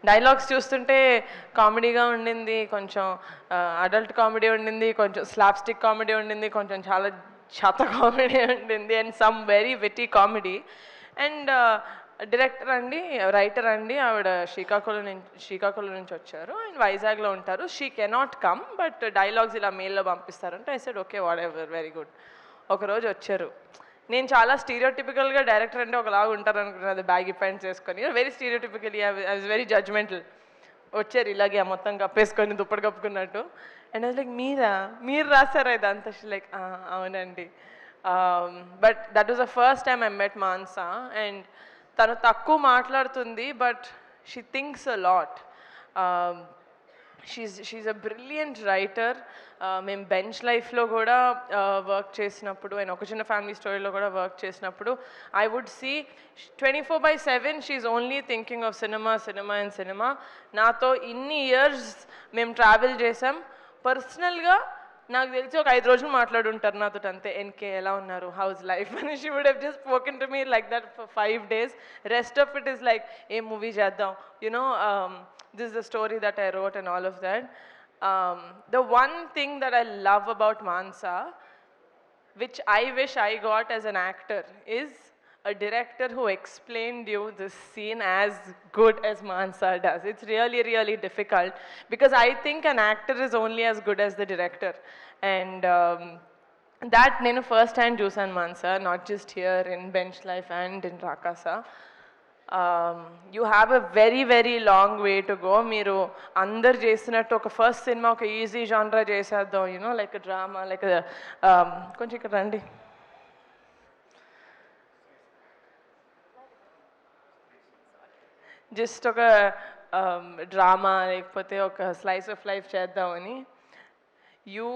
Dialogues చూస్తుంటే కామెడీగా ఉండింది, కొంచెం అడల్ట్ కామెడీ ఉండింది, కొంచెం స్లాప్స్టిక్ కామెడీ ఉండింది, కొంచెం చాలా చెత్త కామెడీ ఉండింది, and some very witty comedy. And director అండి, రైటర్ అండి, ఆవిడ శ్రీకాకుళం నుంచి వచ్చారు అండ్ వైజాగ్లో ఉంటారు. She cannot come, but dialogues ఇలా మెయిల్లో పంపిస్తారంటే I said okay, whatever, very good. ఒకరోజు వచ్చారు. నేను చాలా స్టీరియోటిపికల్గా డైరెక్టర్ అంటే ఒకలాగా ఉంటారు అనుకున్నది, బ్యాగీ ప్యాంట్స్ వేసుకొని, very stereotypically I was very judgmental. వచ్చారు ఇలాగే మొత్తం కప్పేసుకొని దుప్పటి కప్పుకున్నట్టు. అండ్ అది లైక్ మీరు రాశారా ఇదంతా? లైక్ అవునండి. But that was the first time I met Mansa. And తను తక్కువ మాట్లాడుతుంది, but she thinks a lot. She's a brilliant writer. మేము బెంచ్ లైఫ్లో కూడా వర్క్ చేసినప్పుడు, అండ్ ఒక చిన్న ఫ్యామిలీ స్టోరీలో కూడా వర్క్ చేసినప్పుడు ఐ వుడ్ సీ 24/7 షీఈ్ only thinking of cinema and cinema. నాతో ఇన్ని ఇయర్స్ మేము ట్రావెల్ చేసాం. పర్సనల్గా నాకు తెలిసి ఒక 5 రోజులు మాట్లాడుంటారు నాతో అంతే. ఎన్కే ఎలా ఉన్నారు, హౌస్ లైఫ్ అని. She would have just spoken to me like that for 5 days. Rest of it is like a movie చేద్దాం, you know, this is the story that I wrote and all of that. The one thing that I love about Mansa, which I wish I got as an actor, is a director who explained you this scene as good as Mansa does. It's really, really difficult because I think an actor is only as good as the director. And that నేను first time చూసాను Mansa, not just here in Bench Life and in Rakasa. You have a very very long way to go. మీరు అందరు చేసినట్టు ఒక first cinema ఒక easy జానరా చేసేద్దాం, you know, like drama, like కొంచెం ఇక్కడ రండి. జస్ట్ ఒక డ్రామా లేకపోతే ఒక స్లైస్ ఆఫ్ లైఫ్ చేద్దామని you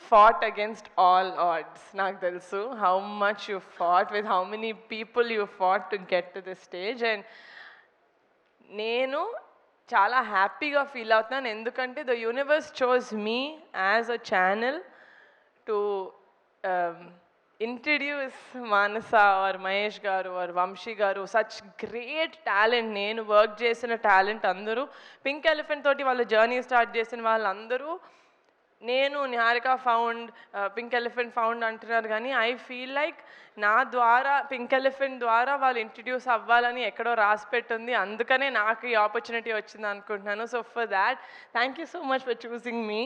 fought against all odds. నాకు తెలుసు how much you fought, with how many people you fought to get to this stage. And నేను చాలా హ్యాపీగా ఫీల్ అవుతున్నాను, ఎందుకంటే the universe chose me as a channel to introduce Manasa or Mahesh garu or Vamshi garu, such great talent. నేను work చేసిన talent అందరూ, pink elephant తోటి వాళ్ళ జర్నీ స్టార్ట్ చేసిన వాళ్ళందరూ నేను Niharika found, pink elephant found అంటున్నారు, కానీ ఐ ఫీల్ లైక్ నా ద్వారా, పింక్ ఎలిఫెంట్ ద్వారా వాళ్ళు ఇంట్రడ్యూస్ అవ్వాలని ఎక్కడో రాసి పెట్టుంది, అందుకనే నాకు ఈ ఆపర్చునిటీ వచ్చింది అనుకుంటున్నాను. So for that thank you so much for choosing me.